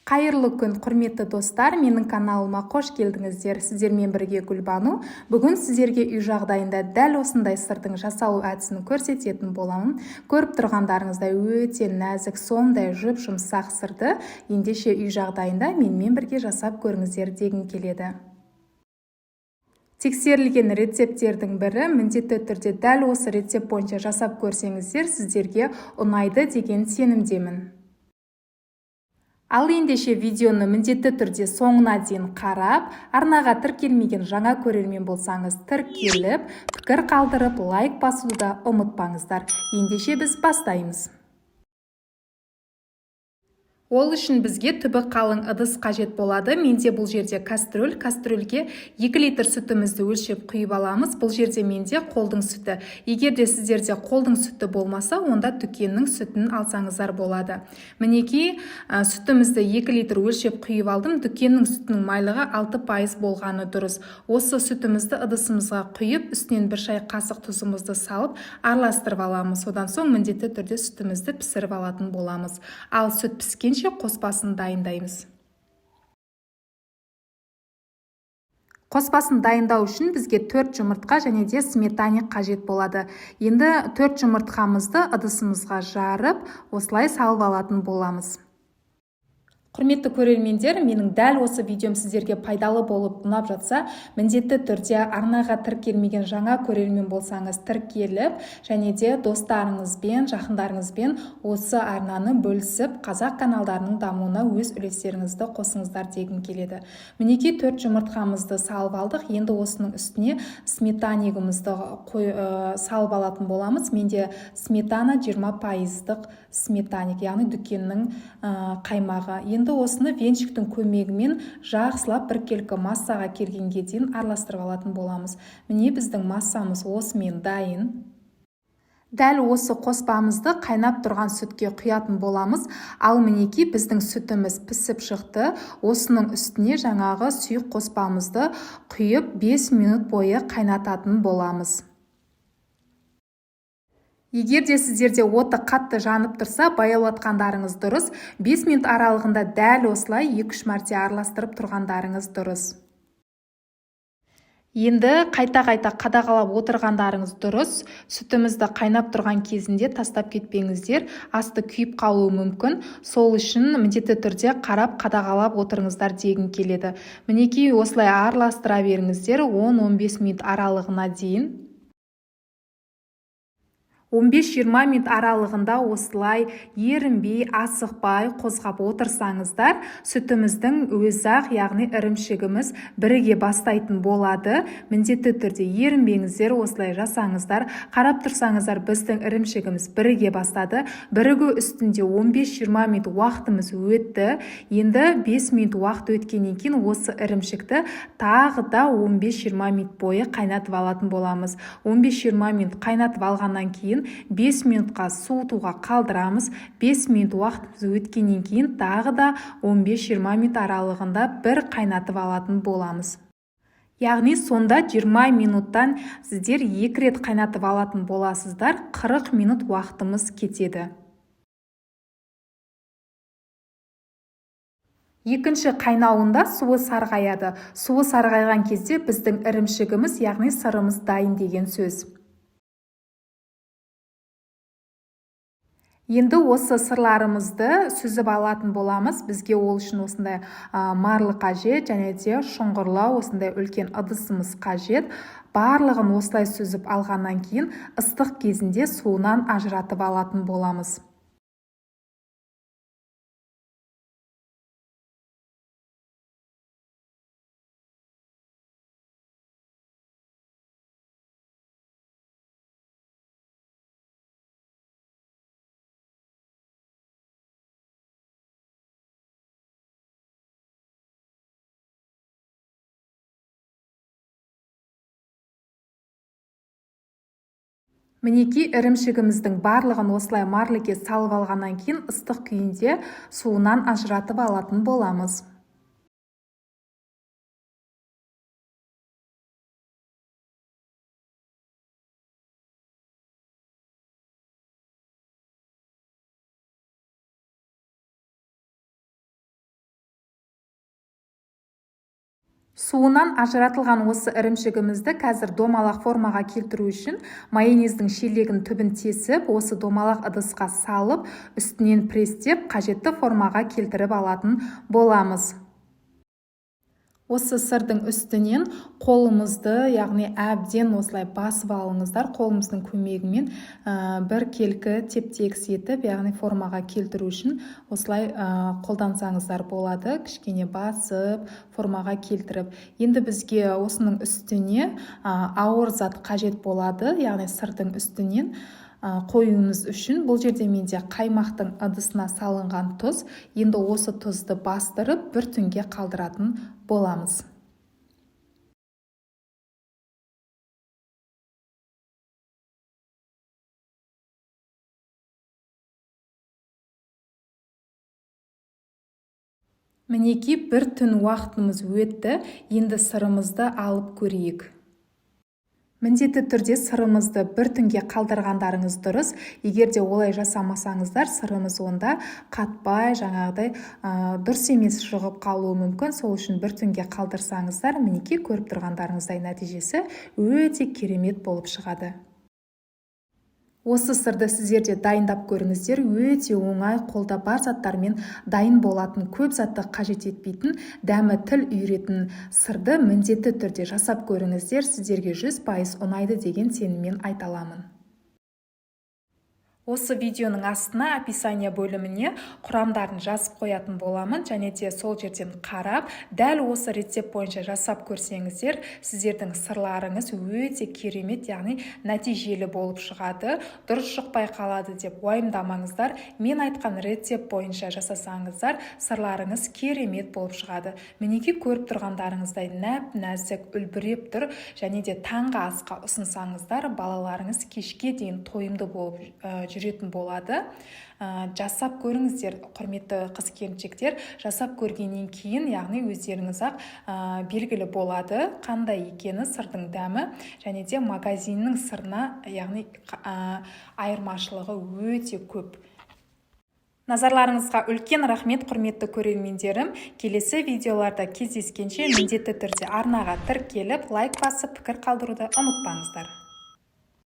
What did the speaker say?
Қайырлы күн, құрметті достар, менің каналыма қош келдіңіздер. Сіздермен бірге Гүлбану. Бүгін сіздерге үй жағдайында дәл осындай сырдың жасалу әдісін көрсететін боламын. Көріп тұрғандарыңыздай өте нәзік, сондай жұп-жұмсақ сырды ендеше үй жағдайында менімен бірге жасап көріңіздер дегім келеді. Тексерілген рецепттердің бірі, міндетті түрде дәл осы рецепт бойынша жасап көрсеңіздер, сіздерге ұнайды деген сенімдемін. Ал ендеше видеоны міндетті түрде соңына дейін қарап, арнаға тіркелмеген жаңа көрермен болсаңыз тіркеліп, пікір қалдырып, лайк басуды да ұмытпаңыздар. Ендеше біз бастаймыз. Ол үшін бізге түбі қалың ыдыс қажет болады. Менде бұл жерде кастрөлге 2 литр сүтімізді өлшеп құйып аламыз. Бұл жерде менде қолдың сүті. Егер де сіздерде қолдың сүті болмаса, онда дүкеннің сүтін алсаңыздар болады. Мінекей сүтімізді 2 литр өлшеп құйып алдым. Дүкеннің сүтінің майлығы 6% болғаны дұрыс. Осы сүтімізді ыдысымызға құйып, үстінен 1 шай қасық тұзымызды салып, араластырып аламыз. Одан соң міндетті түрде сүтімізді пісіріп алатын боламыз. Ал сүт піскенше қоспасын дайындаймыз. Қоспасын дайындау үшін бізге 4 жұмыртқа және де сметана қажет болады. Енді 4 жұмыртқамызды ыдысымызға жарып, осылай салып алатын боламыз. Құрметті көрермендер, менің дәл осы видеом сіздерге пайдалы болып ұнап жатса, міндетті түрде арнаға тіркелмеген жаңа көрермен болсаңыз тіркеліп, және де достарыңызбен, жақындарыңызбен осы арнаны бөлісіп, қазақ каналдарының дамуына өз үлестеріңізді қосыңыздар дегім келеді. Мінекей 4 жұмыртқамызды салып алдық. Енді осының үстіне сметанигімізді салып алатын боламыз. Менде сметана 20%-лық сметаник, яғни дүкеннің қаймағы. Енді осыны венчиктің көмегімен жақсылап біркелкі массаға келгенге дейін араластырып алатын боламыз. Міне біздің массамыз осымен дайын. Дәл осы қоспамызды қайнап тұрған сүтке құятын боламыз. Ал мінекей біздің сүтіміз пісіп шықты. Осының үстіне жаңағы сұйық қоспамызды құйып 5 минут бойы қайнататын боламыз. Егер де сіздерде оты қатты жанып тұрса, баяулатқандарыңыз дұрыс. 5 минут аралығында дәл осылай 2-3 мәрте араластырып тұрғандарыңыз дұрыс. Енді қайта-қайта қадағалап отырғандарыңыз дұрыс. Сүтімізді қайнап тұрған кезінде тастап кетпеңіздер. Асты күйіп қалуы мүмкін. Сол үшін міндетті түрде қарап қадағалап отырыңыздар дегім келеді. Мінекей осылай араластыра беріңіздер 10-15 минут аралығына дейін. 15-20 минут аралығында осылай ерінбей, асықпай қозғап отырсаңыздар, сүтіміздің өзі-ақ, яғни ірімшігіміз біріге бастайтын болады. Міндетті түрде ерінбеңіздер, осылай жасаңыздар. Қарап тұрсаңыздар, біздің ірімшігіміз біріге бастады. Бірігу үстінде 15-20 минут уақытымыз өтті. Енді 5 минут уақыт өткеннен кейін осы ірімшікті тағы да 15-20 минут бойы қайнатып алатын боламыз. 15-20 минут қайнатып алғаннан кейін 5 минутқа суытуға қалдырамыз. 5 минут уақытымыз өткеннен кейін тағы да 15-20 минут аралығында бір қайнатып алатын боламыз. Яғни сонда 20 минуттан сіздер 2 рет қайнатып алатын боласыздар. 40 минут уақытымыз кетеді. Екінші қайнауында суы сарғаяды. Суы сарғайған кезде біздің ірімшігіміз, яғни сырымыз дайын деген сөз. Енді осы сырларымызды сүзіп алатын боламыз. Бізге ол үшін осындай марлы қажет, және де шұңғырлау, осындай үлкен ыдысымыз қажет. Барлығын осылай сүзіп алғаннан кейін ыстық кезінде суынан ажыратып алатын боламыз. Мінекей ірімшігіміздің барлығын осылай марлыге салып алғаннан кейін ыстық күйінде суынан ажыратып алатын боламыз. Суынан ажыратылған осы ірімшігімізді қазір домалақ формаға келтіру үшін майонездің шелегін түбін тесіп, осы домалақ ыдысқа салып, үстінен престеп, қажетті формаға келтіріп алатын боламыз. Осы сырдың үстінен қолымызды, яғни әбден осылай басып алыңыздар. Қолымыздың көмегімен бір келкі теп-тегіс етіп, яғни формаға келтіру үшін осылай қолдансаңыздар болады. Кішкене басып, формаға келтіріп. Енді бізге осының үстіне ауыр зат қажет болады, яғни сырдың үстінен қоюымыз үшін. Бұл жерде менде қаймақтың ыдысына салынған тұз. Енді осы тұзды бастырып, бір түнге қалдыратын боламыз. Мінекей бір түн уақытымыз өтті. Енді сырымызды алып көрейік. Міндетті түрде сырымызды бір түнге қалдырғандарыңыз дұрыс. Егер де олай жасамасаңыздар, сырымыз онда қатпай, жаңағыдай дұрыс емес шығып қалуы мүмкін. Сол үшін бір түнге қалдырсаңыздар, мінекей көріп тұрғандарыңыздай нәтижесі өте керемет болып шығады. Осы сырды сіздерде дайындап көріңіздер. Өте оңай, қолда бар заттармен дайын болатын, көп затты қажет етпейтін, дәмі тіл үйіретін сырды міндетті түрде жасап көріңіздер. Сіздерге 100% ұнайды деген сеніммен айта аламын. Осы видеоның астына описание бөліміне құрамдарын жазып қоятын боламын, және де сол жерден қарап, дәл осы рецепт бойынша жасап көрсеңіздер, сіздердің сырларыңыз өте керемет, яғни нәтижелі болып шығады. Дұрыс шықпай қалады деп уайымдамаңыздар. Мен айтқан рецепт бойынша жасасаңыздар, сырларыңыз керемет болып шығады. Мінекей көріп тұрғандарыңыздай нәп-нәзік үлбіреп тұр, және де таңғы асқа ұсынсаңыздар, балаларыңыз кешке дейін тойымды болып жүретін болады. Жасап көріңіздер, құрметті қыз-келіншектер. Жасап көргеннен кейін, яғни өздеріңіз-ақ белгілі болады қандай екені сырдың дәмі, және де магазиннің сырына, яғни айырмашылығы өте көп. Назарларыңызға үлкен рахмет, құрметті көрермендерім. Келесі видеоларда кездескенше міндетті түрде арнаға тіркеліп, лайк басып, пікір қалдыруды ұмытпаңыздар.